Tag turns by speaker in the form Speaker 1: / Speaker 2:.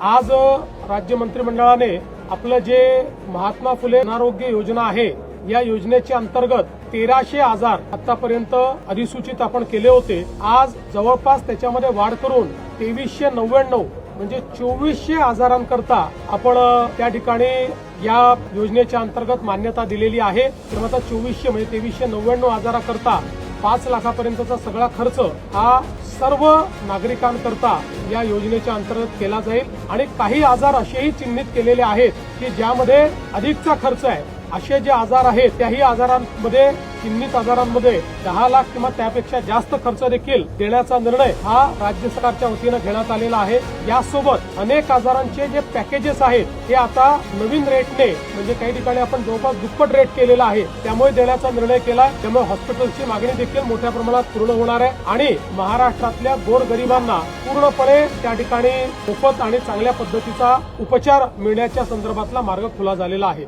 Speaker 1: आज राज्य मंत्रिमंडळाने आपलं जे महात्मा फुले अनारोग्य योजना आहे या योजनेच्या अंतर्गत 1300 आजार आतापर्यंत अधिसूचित आपण केले होते। आज जवळपास त्याच्यामध्ये वाढ करून 2399 म्हणजे 2400 आजारांकरता आपण त्या ठिकाणी या योजनेच्या अंतर्गत मान्यता दिलेली आहे। तेव्हा आता 2400 म्हणजे 2399 आजाराकरता 5 लाखापर्यंतचा सगळा खर्च हा सर्व नागरिकांकरता या योजनेच्या अंतर्गत केला जाईल आणि काही आजार असेही चिन्हित केलेले आहेत की ज्यामध्ये अधिकचा खर्च आहे। असे जे आजार आहेत त्याही आजारांमध्ये चिन्हित आजारांमध्ये 10 लाख किंवा त्यापेक्षा जास्त खर्च देखील देण्याचा निर्णय हा राज्य सरकारच्या वतीनं घेण्यात आलेला आहे। यासोबत अनेक आजारांचे जे पॅकेजेस आहेत ते आता नवीन रेटने म्हणजे काही ठिकाणी आपण जवळपास दुप्पट रेट केलेला आहे त्यामुळे देण्याचा निर्णय केला। त्यामुळे हॉस्पिटलची मागणी देखील मोठ्या प्रमाणात पूर्ण होणार आहे आणि महाराष्ट्रातल्या गोरगरिबांना पूर्णपणे त्या ठिकाणी मोफत आणि चांगल्या पद्धतीचा उपचार मिळण्याच्या संदर्भातला मार्ग खुला झालेला आहे।